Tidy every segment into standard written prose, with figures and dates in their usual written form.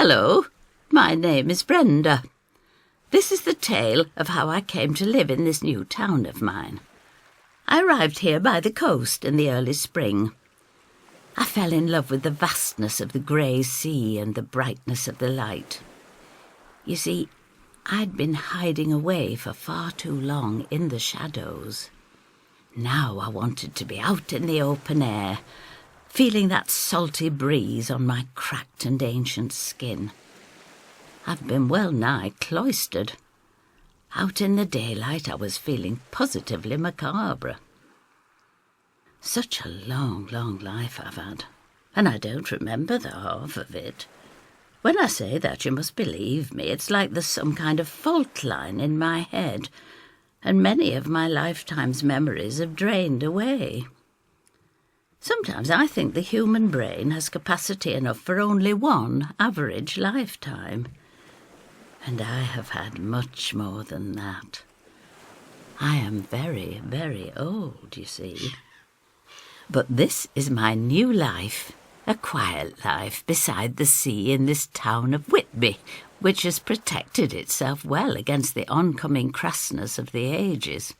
Hello, my name is Brenda. This is the tale of how I came to live in this new town of mine. I arrived here by the coast in the early spring. I fell in love with the vastness of the grey sea and the brightness of the light. You see, I'd been hiding away for far too long in the shadows. Now I wanted to be out in the open air, feeling that salty breeze on my cracked and ancient skin. I've been well nigh cloistered. Out in the daylight I was feeling positively macabre. Such a long, long life I've had, and I don't remember the half of it. When I say that, you must believe me. It's like there's some kind of fault line in my head, and many of my lifetime's memories have drained away. Sometimes I think the human brain has capacity enough for only one average lifetime. And I have had much more than that. I am very, very old, you see. But this is my new life, a quiet life beside the sea in this town of Whitby, which has protected itself well against the oncoming crassness of the ages.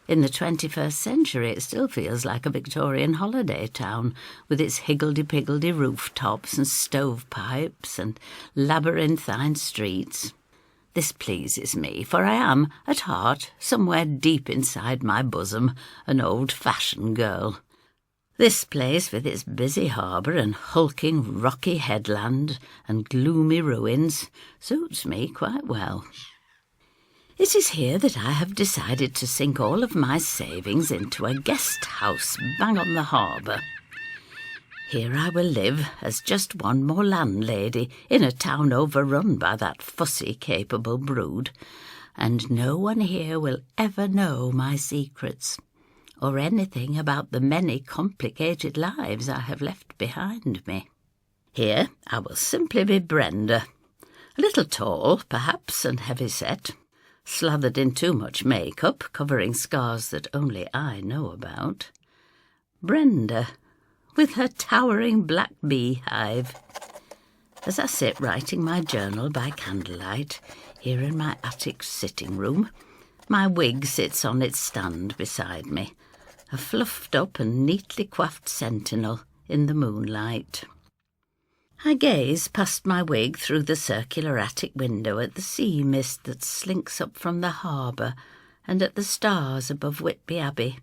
In the 21st century, it still feels like a Victorian holiday town, with its higgledy-piggledy rooftops and stovepipes and labyrinthine streets. This pleases me, for I am, at heart, somewhere deep inside my bosom, an old-fashioned girl. This place, with its busy harbour and hulking rocky headland and gloomy ruins, suits me quite well. It is here that I have decided to sink all of my savings into a guest house bang on the harbour. Here I will live as just one more landlady in a town overrun by that fussy, capable brood, and no one here will ever know my secrets, or anything about the many complicated lives I have left behind me. Here I will simply be Brenda, a little tall, perhaps, and heavy-set, slathered in too much makeup, covering scars that only I know about. Brenda, with her towering black beehive. As I sit writing my journal by candlelight, here in my attic sitting room, my wig sits on its stand beside me, a fluffed-up and neatly coiffed sentinel in the moonlight. I gaze past my wig through the circular attic window at the sea mist that slinks up from the harbour and at the stars above Whitby Abbey,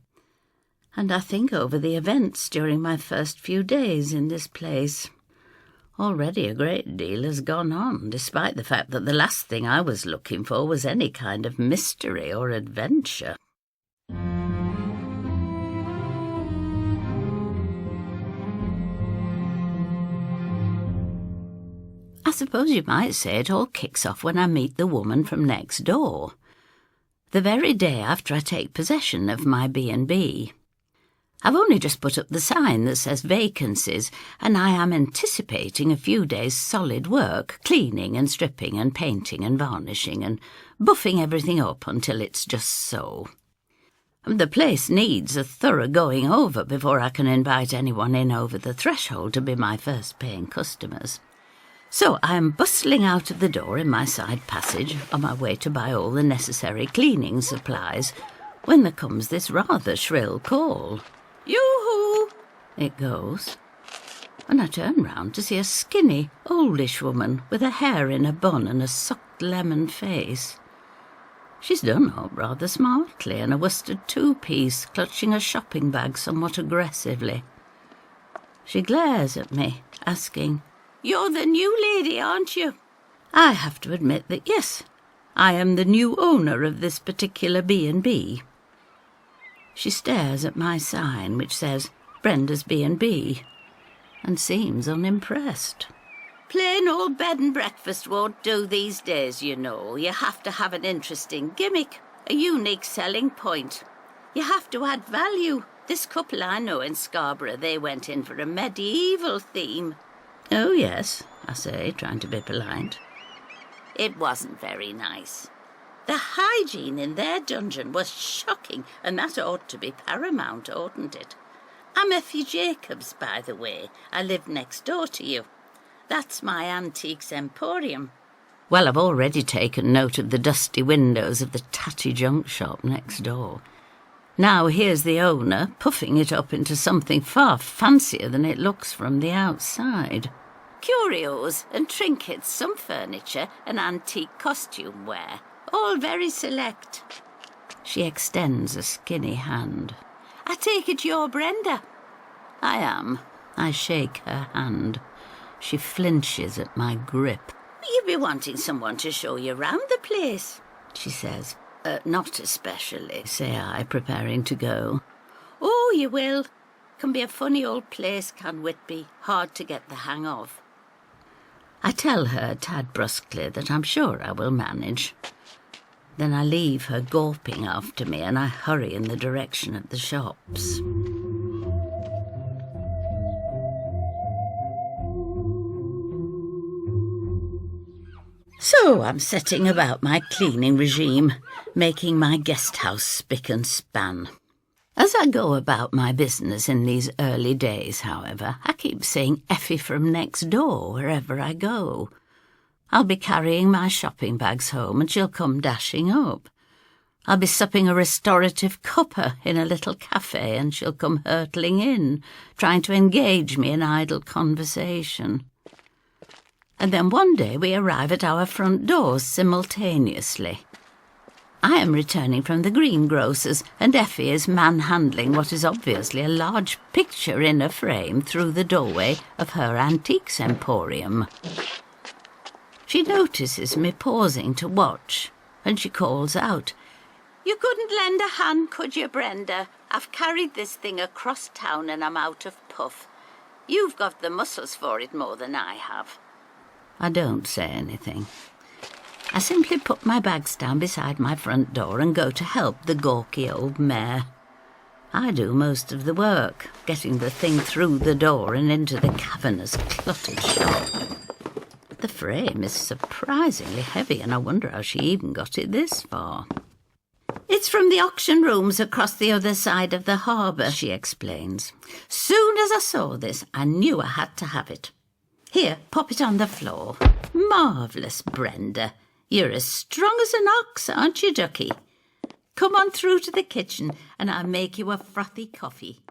and I think over the events during my first few days in this place. Already a great deal has gone on, despite the fact that the last thing I was looking for was any kind of mystery or adventure. I suppose you might say it all kicks off when I meet the woman from next door, the very day after I take possession of my B&B. I've only just put up the sign that says vacancies, and I am anticipating a few days' solid work, cleaning and stripping and painting and varnishing and buffing everything up until it's just so. The place needs a thorough going over before I can invite anyone in over the threshold to be my first paying customers. So I am bustling out of the door in my side passage on my way to buy all the necessary cleaning supplies when there comes this rather shrill call. "Yoo-hoo!" it goes, and I turn round to see a skinny, oldish woman with her hair in a bun and a sucked lemon face. She's done up rather smartly in a worsted two-piece, clutching a shopping bag somewhat aggressively. She glares at me, asking, "You're the new lady, aren't you?" I have to admit that yes, I am the new owner of this particular B&B. She stares at my sign, which says Brenda's B&B, and seems unimpressed. "Plain old bed and breakfast won't do these days, you know. You have to have an interesting gimmick, a unique selling point. You have to add value. This couple I know in Scarborough, they went in for a medieval theme." "Oh, yes," I say, trying to be polite. "It wasn't very nice. The hygiene in their dungeon was shocking, and that ought to be paramount, oughtn't it? I'm Effie Jacobs, by the way. I live next door to you. That's my antiques emporium. Well, I've already taken note of the dusty windows of the tatty junk shop next door. Now here's the owner puffing it up into something far fancier than it looks from the outside. Curios and trinkets, some furniture and antique costume wear, all very select. She extends a skinny hand. I take it you're Brenda? I am. I shake her hand. She flinches at my grip. You'd be wanting someone to show you round the place, she says. Not especially, say I, preparing to go. Oh, you will. Can be a funny old place, can Whitby. Hard to get the hang of. I tell her a tad brusquely that I'm sure I will manage. Then I leave her gawping after me and I hurry in the direction of the shops. So I'm setting about my cleaning regime, making my guest house spick and span. As I go about my business in these early days, however, I keep saying Effie from next door wherever I go. I'll be carrying my shopping bags home and she'll come dashing up. I'll be supping a restorative cuppa in a little cafe and she'll come hurtling in, trying to engage me in idle conversation. And then one day we arrive at our front doors simultaneously. I am returning from the greengrocer's and Effie is manhandling what is obviously a large picture in a frame through the doorway of her antiques emporium. She notices me pausing to watch and she calls out, "You couldn't lend a hand, could you, Brenda? I've carried this thing across town and I'm out of puff. You've got the muscles for it more than I have." I don't say anything. I simply put my bags down beside my front door and go to help the gawky old mare. I do most of the work, getting the thing through the door and into the cavernous, cluttered shop. The frame is surprisingly heavy and I wonder how she even got it this far. "It's from the auction rooms across the other side of the harbour," she explains. "Soon as I saw this, I knew I had to have it. Here, pop it on the floor. Marvellous, Brenda. You're as strong as an ox, aren't you, ducky? Come on through to the kitchen and I'll make you a frothy coffee."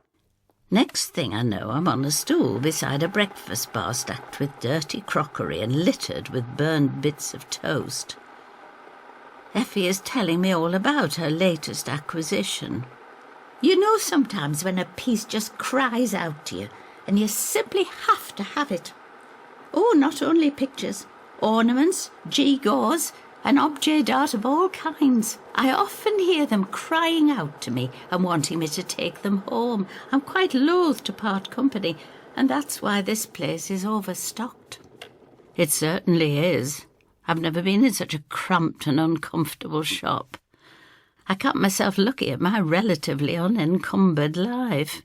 Next thing I know, I'm on a stool beside a breakfast bar stacked with dirty crockery and littered with burned bits of toast. Effie is telling me all about her latest acquisition. You know sometimes when a piece just cries out to you and you simply have to have it. Oh, not only pictures, ornaments, gewgaws, and objet d'art of all kinds. I often hear them crying out to me and wanting me to take them home. I'm quite loath to part company, and that's why this place is overstocked. It certainly is. I've never been in such a cramped and uncomfortable shop. I count myself lucky at my relatively unencumbered life.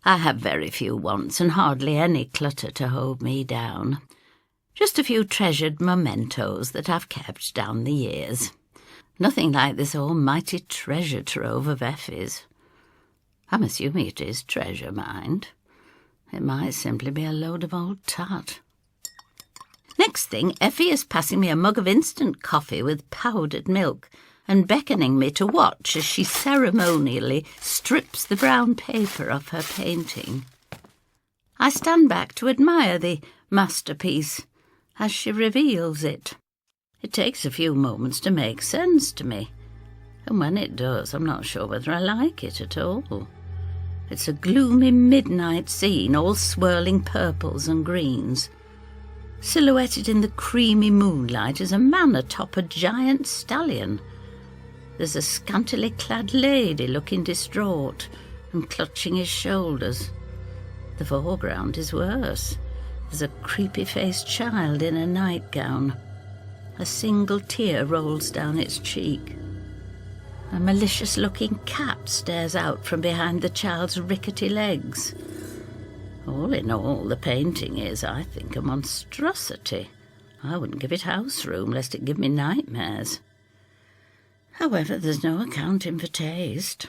I have very few wants and hardly any clutter to hold me down. Just a few treasured mementos that I've kept down the years. Nothing like this almighty treasure trove of Effie's. I'm assuming it is treasure, mind. It might simply be a load of old tat. Next thing, Effie is passing me a mug of instant coffee with powdered milk and beckoning me to watch as she ceremonially strips the brown paper off her painting. I stand back to admire the masterpiece as she reveals it. It takes a few moments to make sense to me, and when it does, I'm not sure whether I like it at all. It's a gloomy midnight scene, all swirling purples and greens. Silhouetted in the creamy moonlight is a man atop a giant stallion. There's a scantily clad lady looking distraught and clutching his shoulders. The foreground is worse. There's a creepy-faced child in a nightgown. A single tear rolls down its cheek. A malicious-looking cat stares out from behind the child's rickety legs. All in all, the painting is, I think, a monstrosity. I wouldn't give it house room, lest it give me nightmares. However, there's no accounting for taste.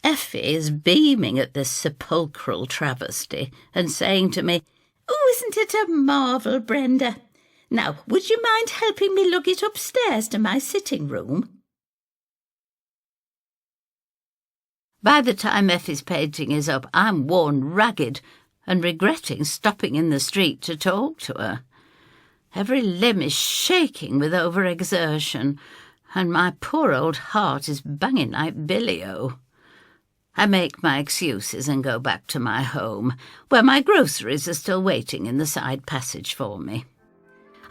Effie is beaming at this sepulchral travesty and saying to me, Oh, isn't it a marvel, Brenda? Now, would you mind helping me lug it upstairs to my sitting room? By the time Effie's painting is up, I'm worn ragged and regretting stopping in the street to talk to her. Every limb is shaking with overexertion, and my poor old heart is banging like billy-o. I make my excuses and go back to my home, where my groceries are still waiting in the side passage for me.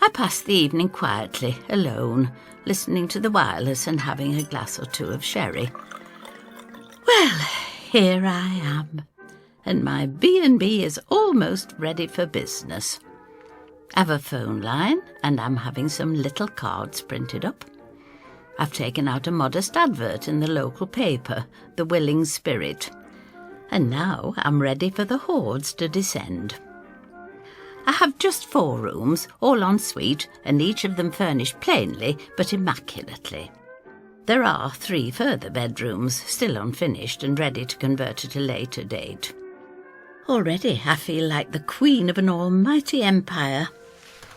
I pass the evening quietly, alone, listening to the wireless and having a glass or two of sherry. Well, here I am, and my B&B is almost ready for business. I've a phone line, and I'm having some little cards printed up. I've taken out a modest advert in the local paper, The Willing Spirit, and now I'm ready for the hordes to descend. I have just 4 rooms, all en suite, and each of them furnished plainly but immaculately. There are 3 further bedrooms, still unfinished and ready to convert at a later date. Already I feel like the queen of an almighty empire.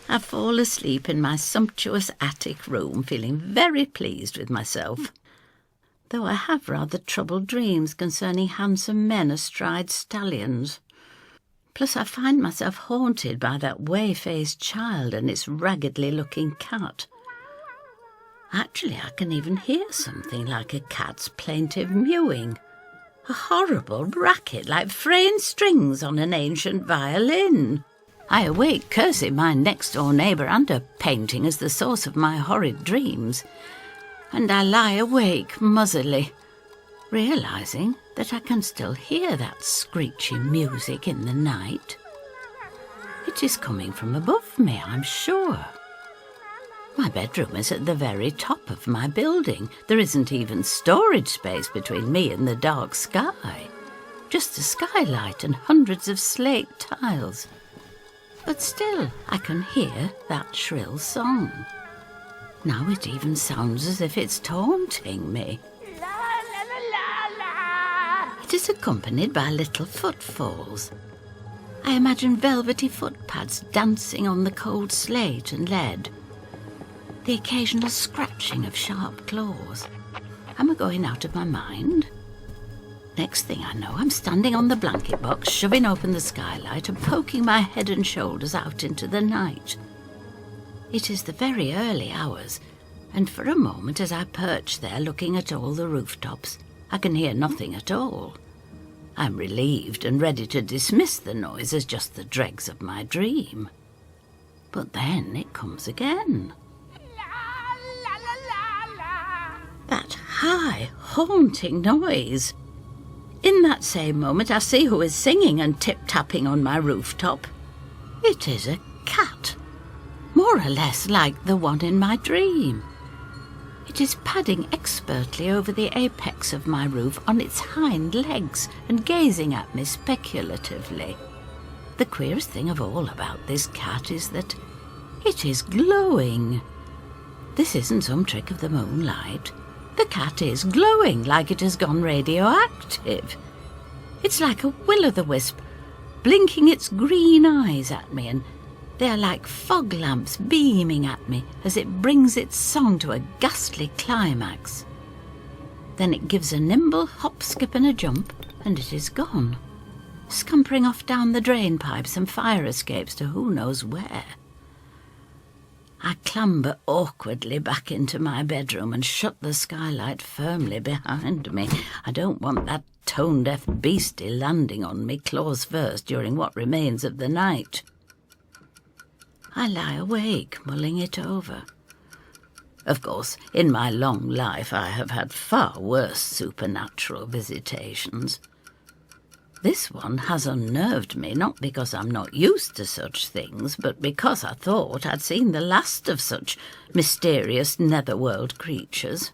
I fall asleep in my sumptuous attic room, feeling very pleased with myself, though I have rather troubled dreams concerning handsome men astride stallions. Plus I find myself haunted by that whey-faced child and its raggedly-looking cat. Actually, I can even hear something like a cat's plaintive mewing. A horrible racket like fraying strings on an ancient violin. I awake cursing my next-door neighbour and her painting as the source of my horrid dreams, and I lie awake muzzily, realising that I can still hear that screechy music in the night. It is coming from above me, I'm sure. My bedroom is at the very top of my building. There isn't even storage space between me and the dark sky. Just a skylight and hundreds of slate tiles. But still, I can hear that shrill song. Now it even sounds as if it's taunting me. La, la, la, la, la. It is accompanied by little footfalls. I imagine velvety footpads dancing on the cold slate and lead. The occasional scratching of sharp claws. Am I going out of my mind? Next thing I know, I'm standing on the blanket box, shoving open the skylight and poking my head and shoulders out into the night. It is the very early hours, and for a moment as I perch there looking at all the rooftops, I can hear nothing at all. I'm relieved and ready to dismiss the noise as just the dregs of my dream. But then it comes again. That high, haunting noise. In that same moment, I see who is singing and tip-tapping on my rooftop. It is a cat, more or less like the one in my dream. It is padding expertly over the apex of my roof on its hind legs and gazing at me speculatively. The queerest thing of all about this cat is that it is glowing. This isn't some trick of the moonlight. The cat is glowing like it has gone radioactive. It's like a will-o'-the-wisp, blinking its green eyes at me, and they are like fog lamps beaming at me as it brings its song to a ghastly climax. Then it gives a nimble hop, skip and a jump, and it is gone, scumpering off down the drain pipes and fire escapes to who knows where. I clamber awkwardly back into my bedroom and shut the skylight firmly behind me. I don't want that tone-deaf beastie landing on me claws first during what remains of the night. I lie awake, mulling it over. Of course, in my long life I have had far worse supernatural visitations. This one has unnerved me, not because I'm not used to such things, but because I thought I'd seen the last of such mysterious netherworld creatures.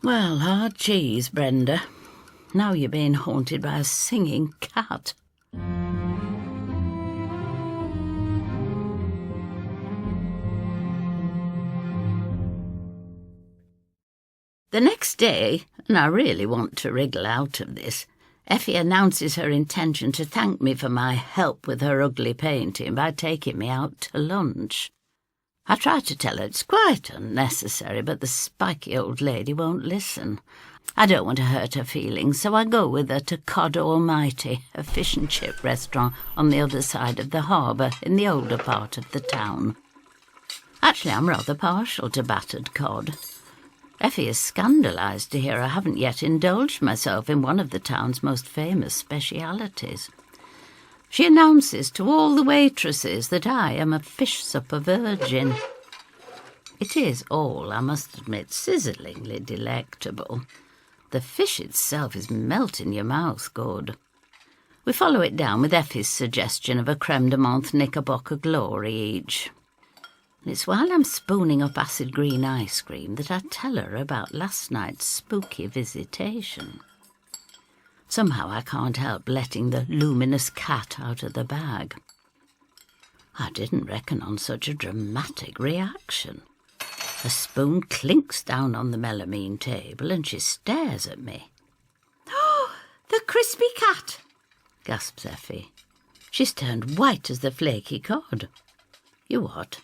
Well, hard cheese, Brenda. Now you're being haunted by a singing cat. The next day, and I really want to wriggle out of this, Effie announces her intention to thank me for my help with her ugly painting by taking me out to lunch. I try to tell her it's quite unnecessary, but the spiky old lady won't listen. I don't want to hurt her feelings, so I go with her to Cod Almighty, a fish and chip restaurant on the other side of the harbour in the older part of the town. Actually, I'm rather partial to battered cod. Effie is scandalised to hear I haven't yet indulged myself in one of the town's most famous specialities. She announces to all the waitresses that I am a fish supper virgin. It is all, I must admit, sizzlingly delectable. The fish itself is melt in your mouth good. We follow it down with Effie's suggestion of a creme de menthe Knickerbocker glory each. It's while I'm spooning up acid green ice cream that I tell her about last night's spooky visitation. Somehow I can't help letting the luminous cat out of the bag. I didn't reckon on such a dramatic reaction. A spoon clinks down on the melamine table and she stares at me. "Oh, the crispy cat!" gasps Effie. She's turned white as the flaky cod. You what?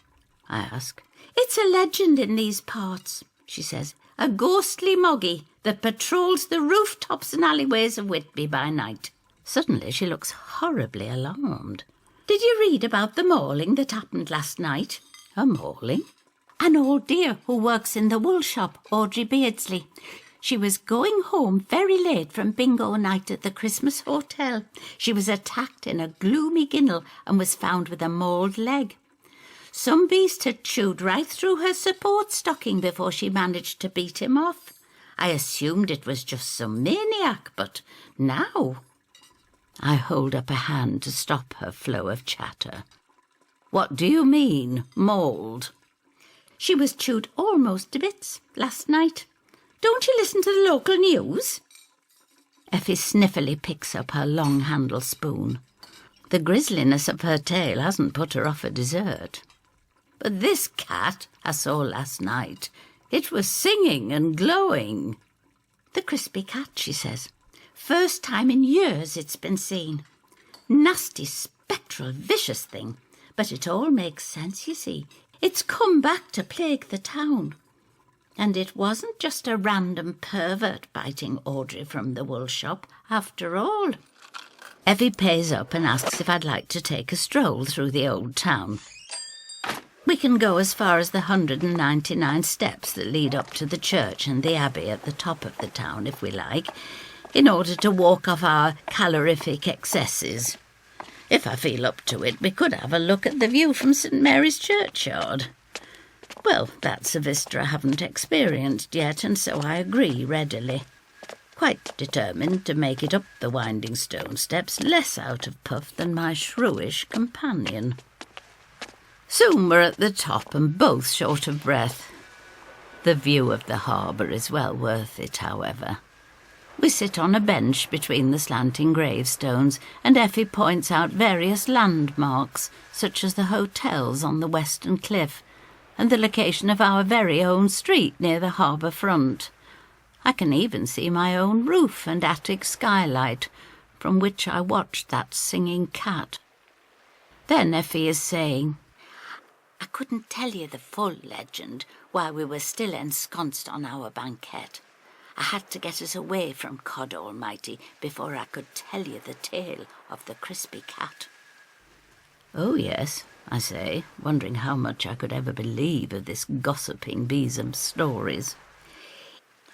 I ask. "It's a legend in these parts," she says. "A ghostly moggy that patrols the rooftops and alleyways of Whitby by night." Suddenly she looks horribly alarmed. "Did you read about the mauling that happened last night?" A mauling? "An old dear who works in the wool shop, Audrey Beardsley. She was going home very late from bingo night at the Christmas Hotel. She was attacked in a gloomy ginnel and was found with a mauled leg. Some beast had chewed right through her support stocking before she managed to beat him off. I assumed it was just some maniac, but now..." I hold up a hand to stop her flow of chatter. "What do you mean, mauled?" "She was chewed almost to bits last night. Don't you listen to the local news?" Effie sniffily picks up her long-handled spoon. The grisliness of her tale hasn't put her off a dessert. But this cat I saw last night, it was singing and glowing. "The crispy cat," she says. "First time in years it's been seen. Nasty, spectral, vicious thing. But it all makes sense, you see. It's come back to plague the town. And it wasn't just a random pervert biting Audrey from the wool shop, after all." Effie pays up and asks if I'd like to take a stroll through the old town. We can go as far as the 199 steps that lead up to the church and the abbey at the top of the town, if we like, in order to walk off our calorific excesses. If I feel up to it, we could have a look at the view from St Mary's churchyard. Well, that's a vista I haven't experienced yet, and so I agree readily, quite determined to make it up the winding stone steps less out of puff than my shrewish companion. Soon we're at the top and both short of breath. The view of the harbour is well worth it, however. We sit on a bench between the slanting gravestones, and Effie points out various landmarks, such as the hotels on the western cliff, and the location of our very own street near the harbour front. I can even see my own roof and attic skylight, from which I watched that singing cat. Then Effie is saying, "I couldn't tell you the full legend while we were still ensconced on our banquette. I had to get us away from Cod Almighty before I could tell you the tale of the crispy cat." "Oh, yes," I say, wondering how much I could ever believe of this gossiping Beesam's stories.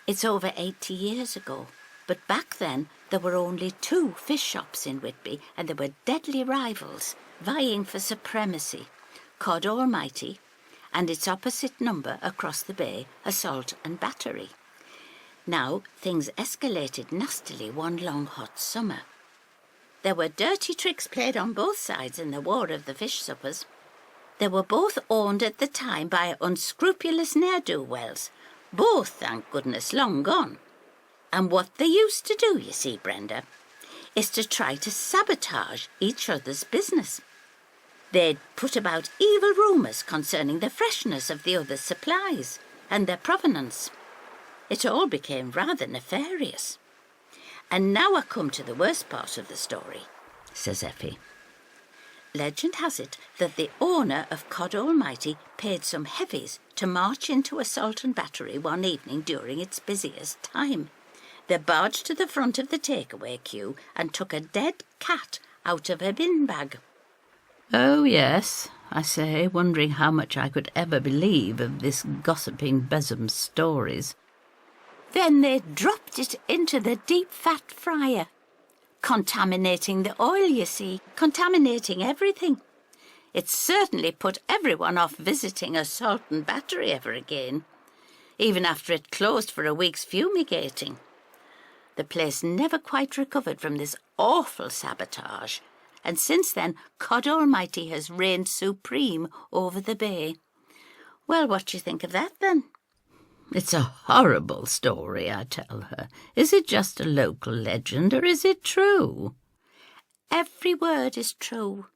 "It's over 80 years ago, but back then there were only 2 fish shops in Whitby, and they were deadly rivals, vying for supremacy. Cod Almighty, and its opposite number across the bay, Assault and Battery. Now, things escalated nastily one long hot summer. There were dirty tricks played on both sides in the war of the fish suppers. They were both owned at the time by unscrupulous ne'er-do-wells, both, thank goodness, long gone. And what they used to do, you see, Brenda, is to try to sabotage each other's business. They'd put about evil rumours concerning the freshness of the other's supplies and their provenance. It all became rather nefarious. And now I come to the worst part of the story, says Effie. Legend has it that the owner of Cod Almighty paid some heavies to march into a Salton battery one evening during its busiest time. They barged to the front of the takeaway queue and took a dead cat out of a bin bag. Oh, yes, I say, wondering how much I could ever believe of this gossiping besom's stories. Then they dropped it into the deep fat fryer, contaminating the oil, you see, contaminating everything. It certainly put everyone off visiting a Salton battery ever again, even after it closed for a week's fumigating. The place never quite recovered from this awful sabotage, and since then Cod Almighty has reigned supreme over the bay. Well, what do you think of that, then? It's a horrible story, I tell her. Is it just a local legend, or is it true? Every word is true,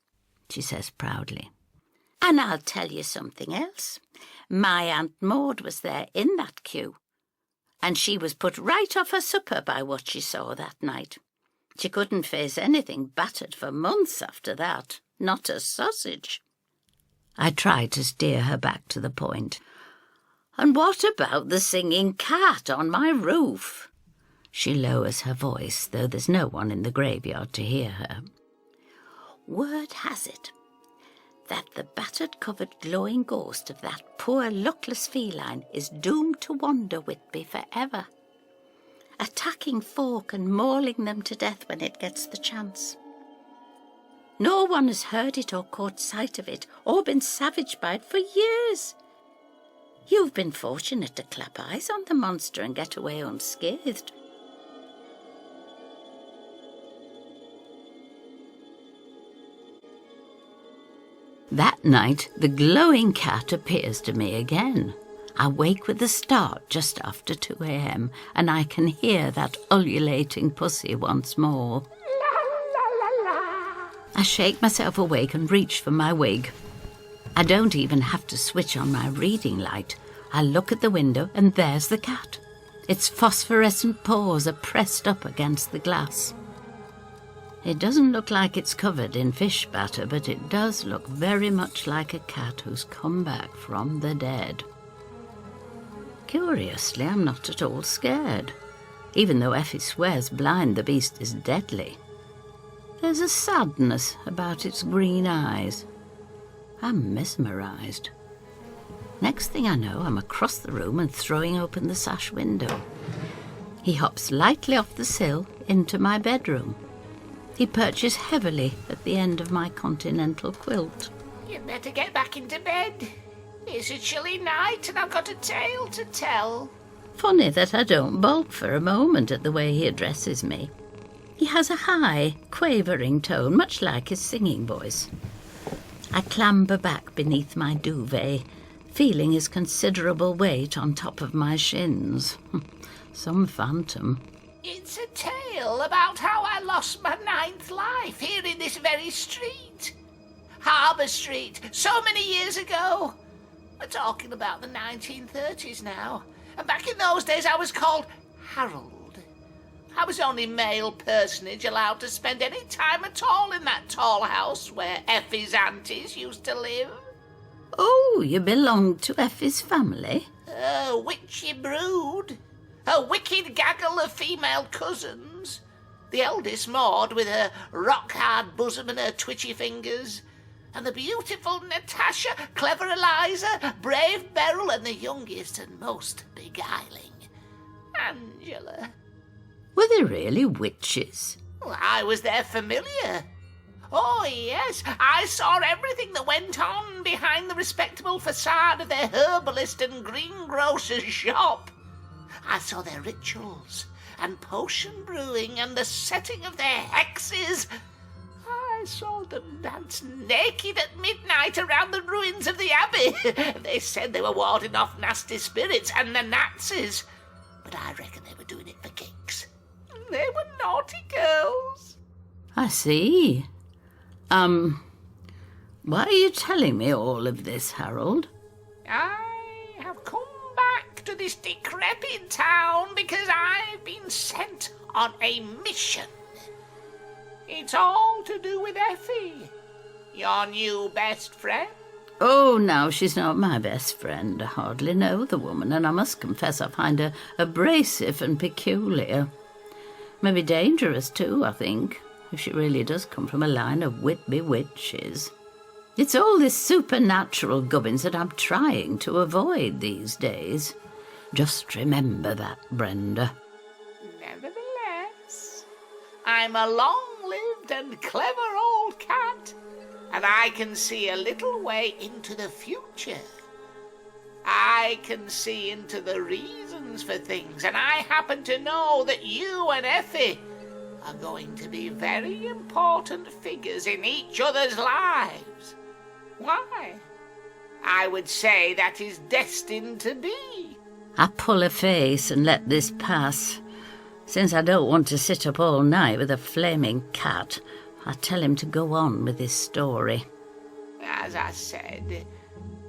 she says proudly. And I'll tell you something else. My Aunt Maud was there in that queue, and she was put right off her supper by what she saw that night. She couldn't face anything battered for months after that, not a sausage. I try to steer her back to the point. And what about the singing cat on my roof? She lowers her voice, though there's no one in the graveyard to hear her. Word has it that the battered-covered glowing ghost of that poor luckless feline is doomed to wander Whitby forever, attacking folk and mauling them to death when it gets the chance. No one has heard it or caught sight of it or been savaged by it for years. You've been fortunate to clap eyes on the monster and get away unscathed. That night, the glowing cat appears to me again. I wake with a start just after 2 a.m, and I can hear that ululating pussy once more. La, la, la, la. I shake myself awake and reach for my wig. I don't even have to switch on my reading light. I look at the window and there's the cat. Its phosphorescent paws are pressed up against the glass. It doesn't look like it's covered in fish batter, but it does look very much like a cat who's come back from the dead. Curiously, I'm not at all scared, even though Effie swears blind the beast is deadly. There's a sadness about its green eyes. I'm mesmerised. Next thing I know, I'm across the room and throwing open the sash window. He hops lightly off the sill into my bedroom. He perches heavily at the end of my continental quilt. You'd better get back into bed. It's a chilly night and I've got a tale to tell. Funny that I don't balk for a moment at the way he addresses me. He has a high, quavering tone, much like his singing voice. I clamber back beneath my duvet, feeling his considerable weight on top of my shins. Some phantom. It's a tale about how I lost my 9th life here in this very street. Harbour Street, so many years ago. We're talking about the 1930s now. And back in those days I was called Harold. I was only male personage allowed to spend any time at all in that tall house where Effie's aunties used to live. Oh, you belonged to Effie's family? A witchy brood. A wicked gaggle of female cousins. The eldest Maud with her rock-hard bosom and her twitchy fingers. And the beautiful Natasha, clever Eliza, brave Beryl, and the youngest and most beguiling, Angela. Were they really witches? Well, I was their familiar. Oh, yes, I saw everything that went on behind the respectable facade of their herbalist and greengrocer's shop. I saw their rituals and potion brewing and the setting of their hexes. I saw them dance naked at midnight around the ruins of the abbey. They said they were warding off nasty spirits and the Nazis, but I reckon they were doing it for kicks. They were naughty girls. I see. Why are you telling me all of this, Harold? I have come back to this decrepit town because I've been sent on a mission. It's all to do with Effie, your new best friend. Oh, now, she's not my best friend. I hardly know the woman, and I must confess I find her abrasive and peculiar. Maybe dangerous, too, I think, if she really does come from a line of Whitby witches. It's all this supernatural gubbins that I'm trying to avoid these days. Just remember that, Brenda. Nevertheless, I'm a long-lived and clever old cat, and I can see a little way into the future. I can see into the reasons for things, and I happen to know that you and Effie are going to be very important figures in each other's lives. Why? I would say that is destined to be. I pull a face and let this pass. Since I don't want to sit up all night with a flaming cat, I tell him to go on with his story. As I said,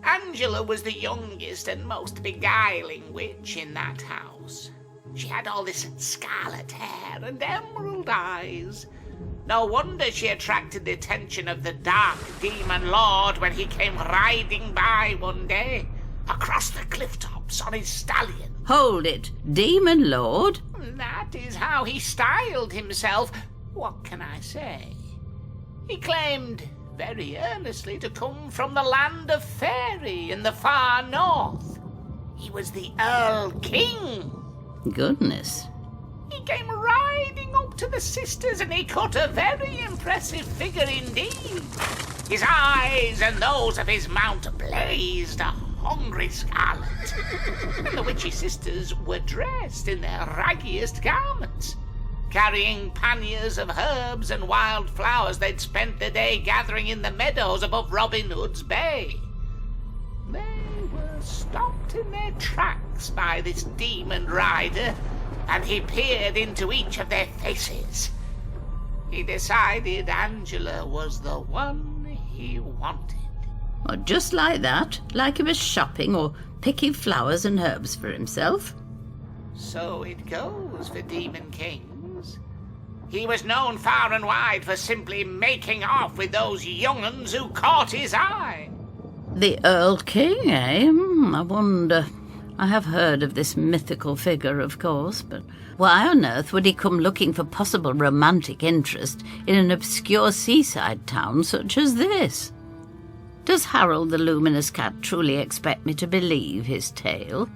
Angela was the youngest and most beguiling witch in that house. She had all this scarlet hair and emerald eyes. No wonder she attracted the attention of the dark demon lord when he came riding by one day across the cliff tops on his stallion. Hold it, demon lord? That is how he styled himself. What can I say? He claimed very earnestly to come from the land of fairy in the far north. He was the Earl King. Goodness. He came riding up to the sisters and he cut a very impressive figure indeed. His eyes and those of his mount blazed a hungry scarlet. And the witchy sisters were dressed in their raggiest garments, carrying panniers of herbs and wild flowers they'd spent the day gathering in the meadows above Robin Hood's Bay. They were stopped in their tracks by this demon rider, and he peered into each of their faces. He decided Angela was the one he wanted. Oh, just like that? Like he was shopping or picking flowers and herbs for himself? So it goes for Demon Kings. He was known far and wide for simply making off with those young'uns who caught his eye. The Earl King, eh? I wonder. I have heard of this mythical figure, of course, but why on earth would he come looking for possible romantic interest in an obscure seaside town such as this? Does Harold the Luminous Cat truly expect me to believe his tale?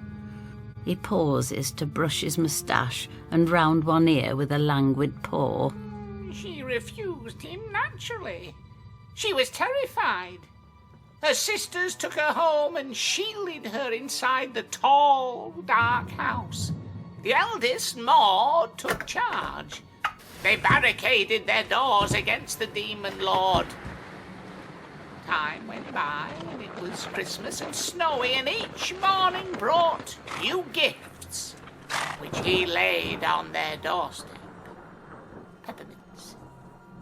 He pauses to brush his moustache and round one ear with a languid paw. She refused him naturally. She was terrified. Her sisters took her home and shielded her inside the tall, dark house. The eldest, Maud, took charge. They barricaded their doors against the demon lord. Time went by, and it was Christmas and snowy, and each morning brought new gifts, which he laid on their doorstep. Peppermints,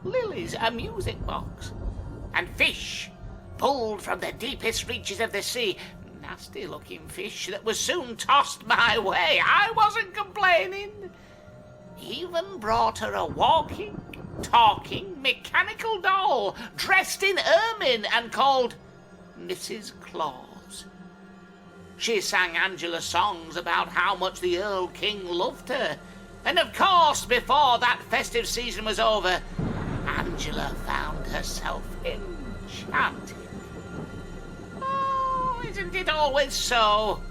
lilies, a music box, and fish pulled from the deepest reaches of the sea. Nasty-looking fish that was soon tossed my way. I wasn't complaining. He even brought her a walking, talking, mechanical doll dressed in ermine and called Mrs. Claus. She sang Angela songs about how much the Earl King loved her. And of course, before that festive season was over, Angela found herself enchanted. Oh, isn't it always so?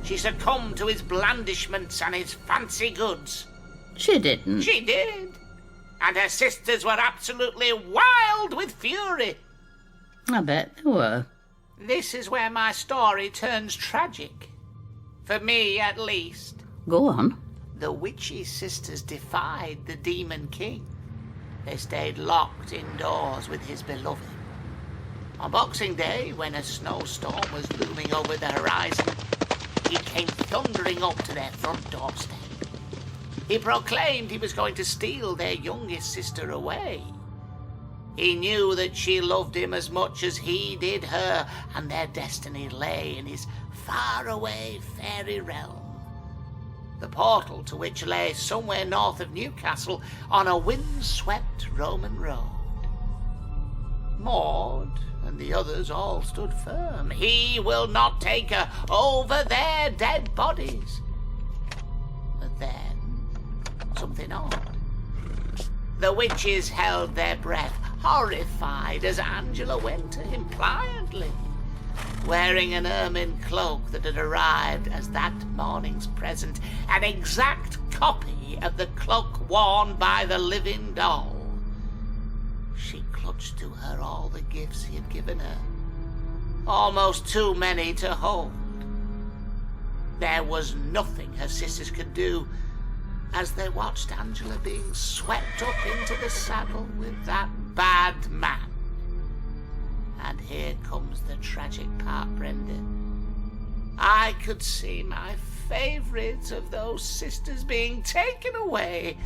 She succumbed to his blandishments and his fancy goods. She didn't. She did. And her sisters were absolutely wild with fury. I bet they were. This is where my story turns tragic. For me, at least. Go on. The witchy sisters defied the Demon King. They stayed locked indoors with his beloved. On Boxing Day, when a snowstorm was looming over the horizon, he came thundering up to their front doorstep. He proclaimed he was going to steal their youngest sister away. He knew that she loved him as much as he did her, and their destiny lay in his faraway fairy realm, the portal to which lay somewhere north of Newcastle on a wind-swept Roman road. Maud and the others all stood firm. He will not take her over their dead bodies. But then, something odd. The witches held their breath, horrified, as Angela went to him pliantly, wearing an ermine cloak that had arrived as that morning's present, an exact copy of the cloak worn by the living doll. She clutched to her all the gifts he had given her, almost too many to hold. There was nothing her sisters could do as they watched Angela being swept up into the saddle with that bad man. And here comes the tragic part, Brenda. I could see my favourite of those sisters being taken away,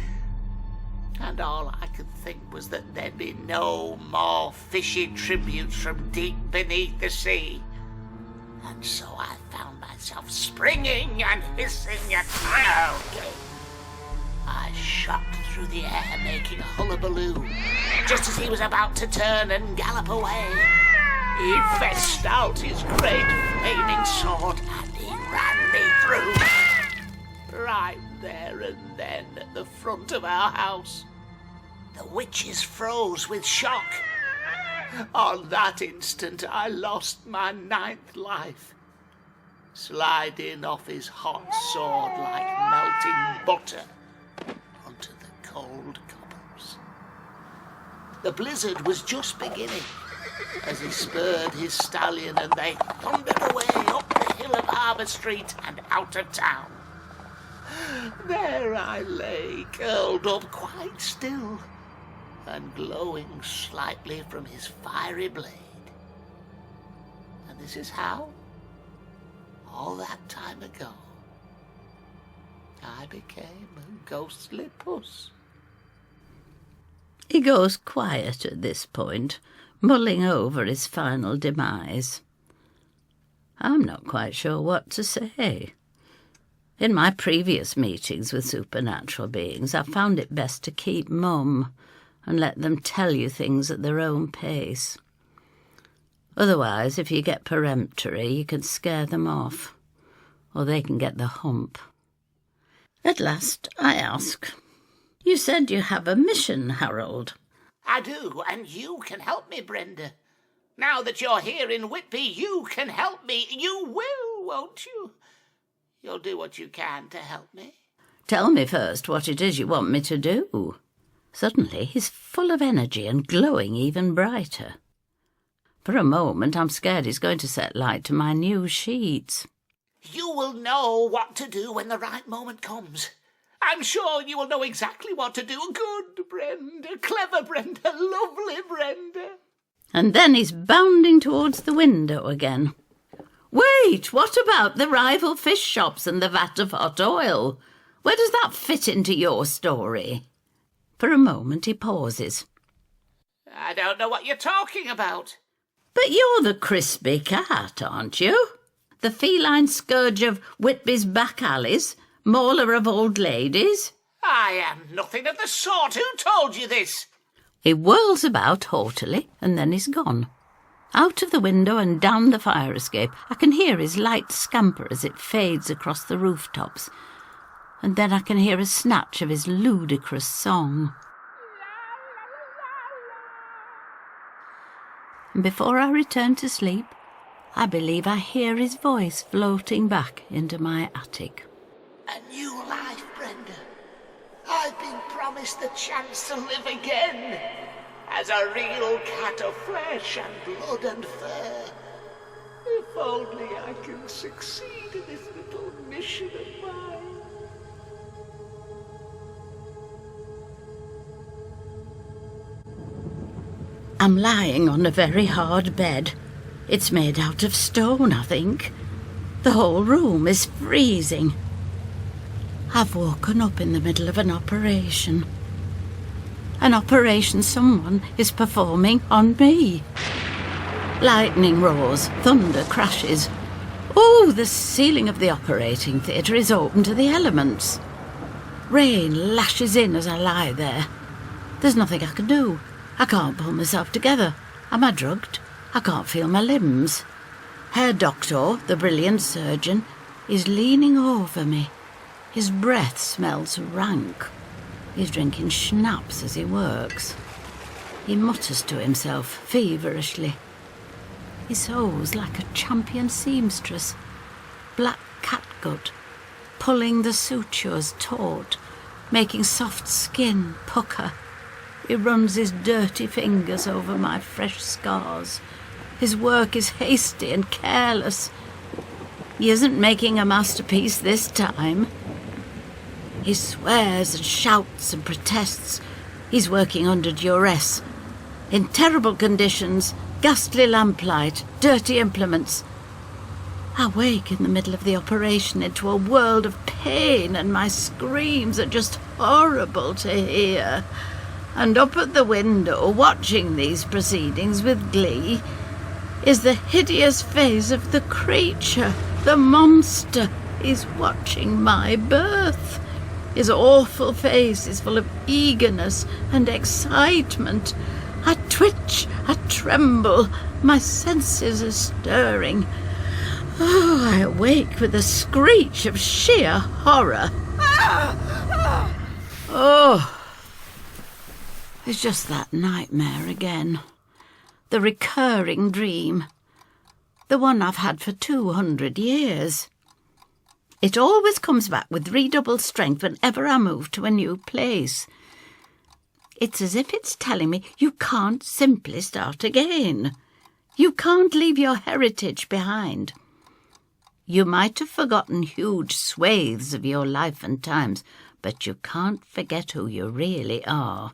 and all I could think was that there'd be no more fishy tributes from deep beneath the sea. And so I found myself springing and hissing at my own game. I shot through the air, making a hullabaloo. Just as he was about to turn and gallop away, he fetched out his great flaming sword and he ran me through. Right there and then at the front of our house. The witches froze with shock. On that instant I lost my 9th life, sliding off his hot sword like melting butter onto the cold cobbles. The blizzard was just beginning as he spurred his stallion and they thundered away up the hill of Harbour Street and out of town. There I lay, curled up quite still and glowing slightly from his fiery blade. And this is how, all that time ago, I became a ghostly puss. He goes quiet at this point, mulling over his final demise. I'm not quite sure what to say. In my previous meetings with supernatural beings, I've found it best to keep mum and let them tell you things at their own pace. Otherwise, if you get peremptory, you can scare them off, or they can get the hump. At last, I ask, you said you have a mission, Harold. I do, and you can help me, Brenda. Now that you're here in Whitby, you can help me. You will, won't you? You'll do what you can to help me. Tell me first what it is you want me to do. Suddenly, he's full of energy and glowing even brighter. For a moment, I'm scared he's going to set light to my new sheets. You will know what to do when the right moment comes. I'm sure you will know exactly what to do. Good Brenda, clever Brenda, lovely Brenda. And then he's bounding towards the window again. Wait, what about the rival fish shops and the vat of hot oil? Where does that fit into your story? For a moment he pauses. I don't know what you're talking about. But you're the crispy cat, aren't you? The feline scourge of Whitby's back alleys, mauler of old ladies? I am nothing of the sort. Who told you this? He whirls about haughtily, and then he's gone. Out of the window and down the fire escape, I can hear his light scamper as it fades across the rooftops, and then I can hear a snatch of his ludicrous song. And before I return to sleep, I believe I hear his voice floating back into my attic. A new life, Brenda. I've been promised the chance to live again as a real cat of flesh and blood and fur. If only I can succeed in this little mission of mine. I'm lying on a very hard bed. It's made out of stone, I think. The whole room is freezing. I've woken up in the middle of an operation. an operation someone is performing on me. Lightning roars, thunder crashes. Oh, the ceiling of the operating theatre is open to the elements. Rain lashes in as I lie there. There's nothing I can do. I can't pull myself together. Am I drugged? I can't feel my limbs. Herr Doctor, the brilliant surgeon, is leaning over me. His breath smells rank. He's drinking schnapps as he works. He mutters to himself feverishly. He sews like a champion seamstress, black catgut, pulling the sutures taut, making soft skin pucker. He runs his dirty fingers over my fresh scars. His work is hasty and careless. He isn't making a masterpiece this time. He swears and shouts and protests. He's working under duress, in terrible conditions, ghastly lamplight, dirty implements. I wake in the middle of the operation into a world of pain, and my screams are just horrible to hear. And up at the window, watching these proceedings with glee, is the hideous face of the creature, the monster. He's watching my birth. His awful face is full of eagerness and excitement. I twitch, I tremble, my senses are stirring. Oh, I awake with a screech of sheer horror. Oh, it's just that nightmare again. The recurring dream. The one I've had for 200 years. It always comes back with redoubled strength whenever I move to a new place. It's as if it's telling me you can't simply start again. You can't leave your heritage behind. You might have forgotten huge swathes of your life and times, but you can't forget who you really are.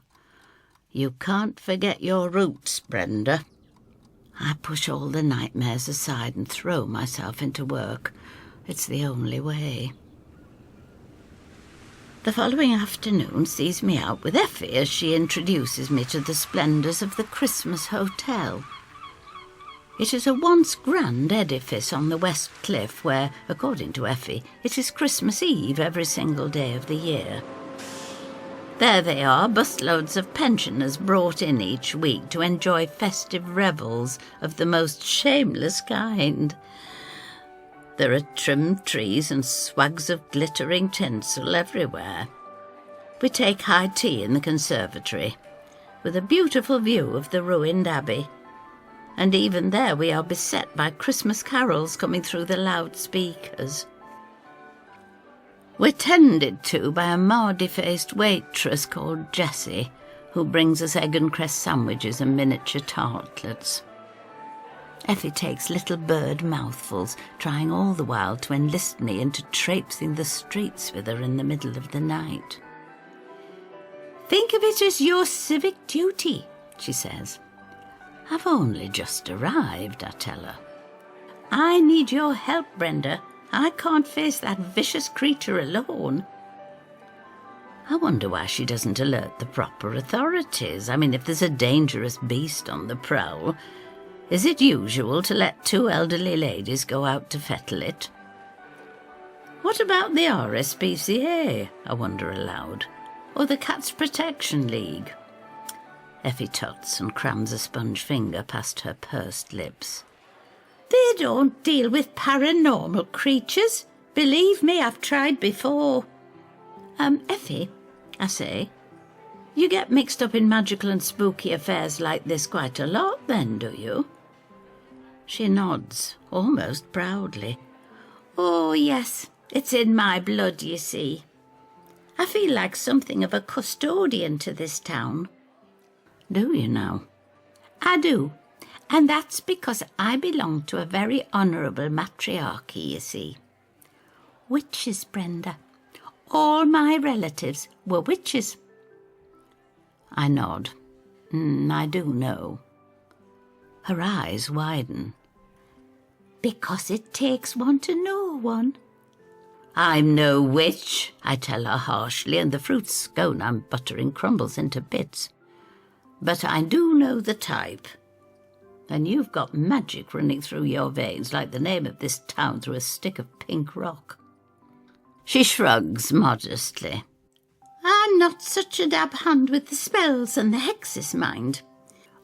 You can't forget your roots, Brenda. I push all the nightmares aside and throw myself into work. It's the only way. The following afternoon sees me out with Effie as she introduces me to the splendours of the Christmas Hotel. It is a once grand edifice on the West Cliff where, according to Effie, it is Christmas Eve every single day of the year. There they are, busloads of pensioners brought in each week to enjoy festive revels of the most shameless kind. There are trimmed trees and swags of glittering tinsel everywhere. We take high tea in the conservatory, with a beautiful view of the ruined abbey. And even there we are beset by Christmas carols coming through the loudspeakers. We're tended to by a mardy-faced waitress called Jessie, who brings us egg and cress sandwiches and miniature tartlets. Effie takes little bird mouthfuls, trying all the while to enlist me into traipsing the streets with her in the middle of the night. "Think of it as your civic duty," she says. "I've only just arrived," I tell her. "I need your help, Brenda. I can't face that vicious creature alone." I wonder why she doesn't alert the proper authorities. I mean, if there's a dangerous beast on the prowl, is it usual to let 2 elderly ladies go out to fettle it? What about the RSPCA, I wonder aloud, or the Cats Protection League? Effie tuts and crams a sponge finger past her pursed lips. "They don't deal with paranormal creatures. Believe me, I've tried before." Effie," I say, "you get mixed up in magical and spooky affairs like this quite a lot then, do you?" She nods, almost proudly. "Oh, yes, it's in my blood, you see. I feel like something of a custodian to this town." "Do you now?" "I do. And that's because I belong to a very honourable matriarchy, you see. Witches, Brenda. All my relatives were witches." I nod. I do know. Her eyes widen. "Because it takes one to know one." "I'm no witch," I tell her harshly, and the fruit scone I'm buttering crumbles into bits. but I do know the type. And you've got magic running through your veins like the name of this town through a stick of pink rock." She shrugs modestly. "I'm not such a dab hand with the spells and the hexes, mind.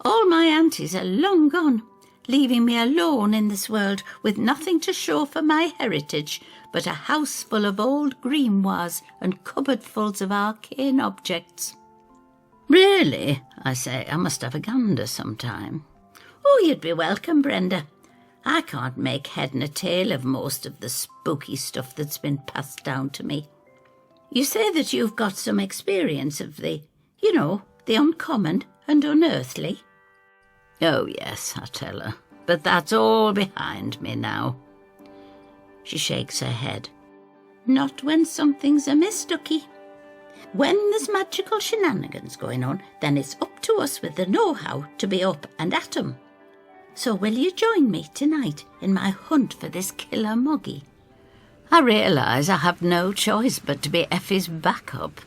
All my aunties are long gone, leaving me alone in this world with nothing to show for my heritage but a house full of old grimoires and cupboardfuls of arcane objects." "Really?" I say. "I must have a gander sometime." "Oh, you'd be welcome, Brenda. I can't make head nor tail of most of the spooky stuff that's been passed down to me. You say that you've got some experience of the uncommon and unearthly." "Oh, yes," I tell her, "but that's all behind me now." She shakes her head. "Not when something's amiss, Ducky. When there's magical shenanigans going on, then it's up to us with the know-how to be up and at 'em. So will you join me tonight in my hunt for this killer muggy?" I realise I have no choice but to be Effie's backup.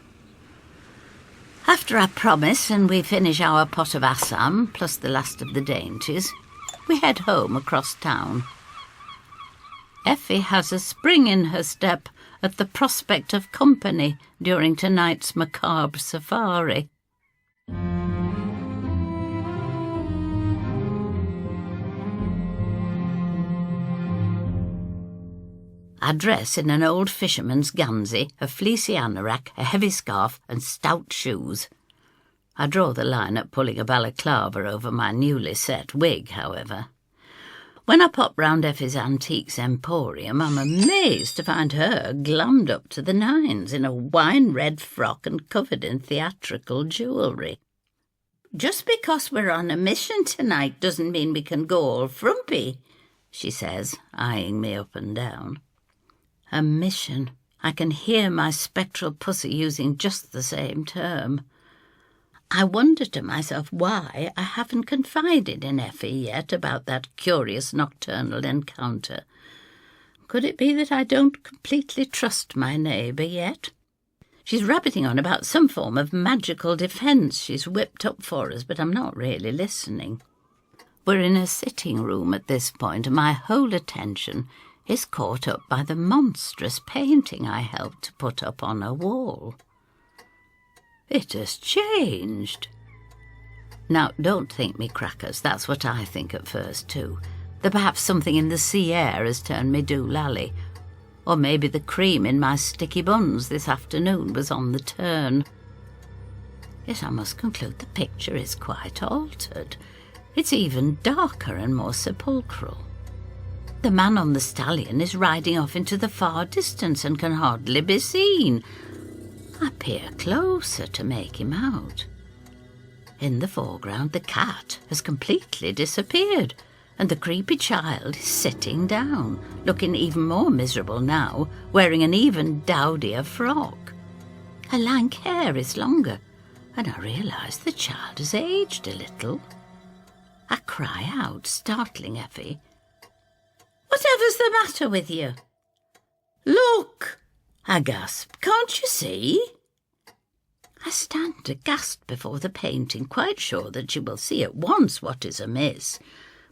After I promise and we finish our pot of Assam, plus the last of the dainties, we head home across town. Effie has a spring in her step at the prospect of company during tonight's macabre safari. I dress in an old fisherman's gansy, a fleecy anorak, a heavy scarf and stout shoes. I draw the line at pulling a balaclava over my newly set wig, however. When I pop round Effie's Antiques Emporium, I'm amazed to find her glammed up to the nines in a wine-red frock and covered in theatrical jewellery. "Just because we're on a mission tonight doesn't mean we can go all frumpy," she says, eyeing me up and down. A mission. I can hear my spectral pussy using just the same term. I wonder to myself why I haven't confided in Effie yet about that curious nocturnal encounter. Could it be that I don't completely trust my neighbour yet? She's rabbiting on about some form of magical defence she's whipped up for us, but I'm not really listening. We're in a sitting room at this point, and my whole attention is caught up by the monstrous painting I helped to put up on a wall. It has changed. Now, don't think me crackers, that's what I think at first too. That perhaps something in the sea air has turned me doolally, or maybe the cream in my sticky buns this afternoon was on the turn. Yet I must conclude the picture is quite altered. It's even darker and more sepulchral. The man on the stallion is riding off into the far distance and can hardly be seen. I peer closer to make him out. In the foreground, the cat has completely disappeared, and the creepy child is sitting down, looking even more miserable now, wearing an even dowdier frock. Her lank hair is longer, and I realise the child has aged a little. I cry out, startling Effie. "Whatever's the matter with you?" "Look!" I gasp. "Can't you see?" I stand aghast before the painting, quite sure that she will see at once what is amiss.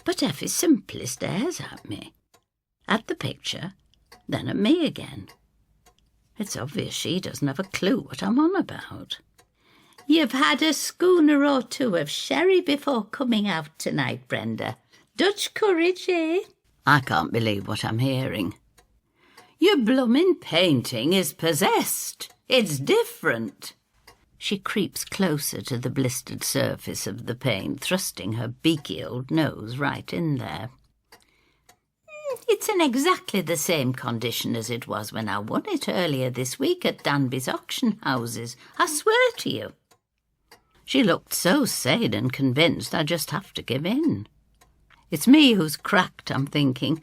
But Effie simply stares at me, at the picture, then at me again. It's obvious she doesn't have a clue what I'm on about. "You've had a schooner or two of sherry before coming out tonight, Brenda. Dutch courage, eh?" I can't believe what I'm hearing. "Your bloomin' painting is possessed. It's different." She creeps closer to the blistered surface of the paint, thrusting her beaky old nose right in there. "It's in exactly the same condition as it was when I won it earlier this week at Danby's auction houses. I swear to you." She looked so sane and convinced I just have to give in. It's me who's cracked, I'm thinking.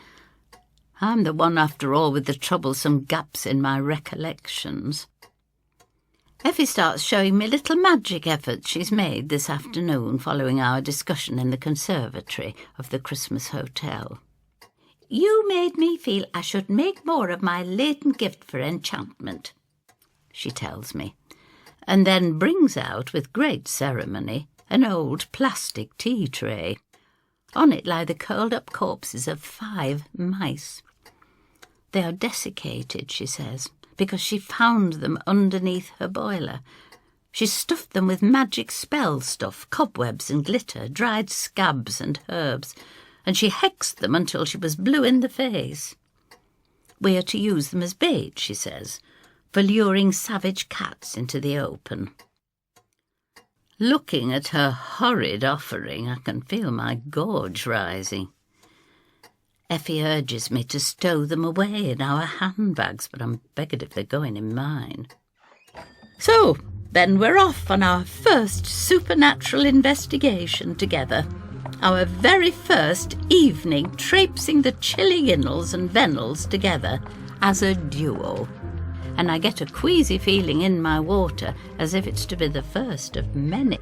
I'm the one, after all, with the troublesome gaps in my recollections. Effie starts showing me little magic efforts she's made this afternoon following our discussion in the conservatory of the Christmas Hotel. "You made me feel I should make more of my latent gift for enchantment," she tells me, and then brings out, with great ceremony, an old plastic tea tray. On it lie the curled-up corpses of 5 mice. They are desiccated, she says, because she found them underneath her boiler. She stuffed them with magic spell stuff, cobwebs and glitter, dried scabs and herbs, and she hexed them until she was blue in the face. We are to use them as bait, she says, for luring savage cats into the open. Looking at her horrid offering, I can feel my gorge rising. Effie urges me to stow them away in our handbags, but I'm beggared if they're going in mine. So, then we're off on our first supernatural investigation together. Our very first evening traipsing the chilly Innels and Vennels together as a duo. And I get a queasy feeling in my water as if it's to be the first of many.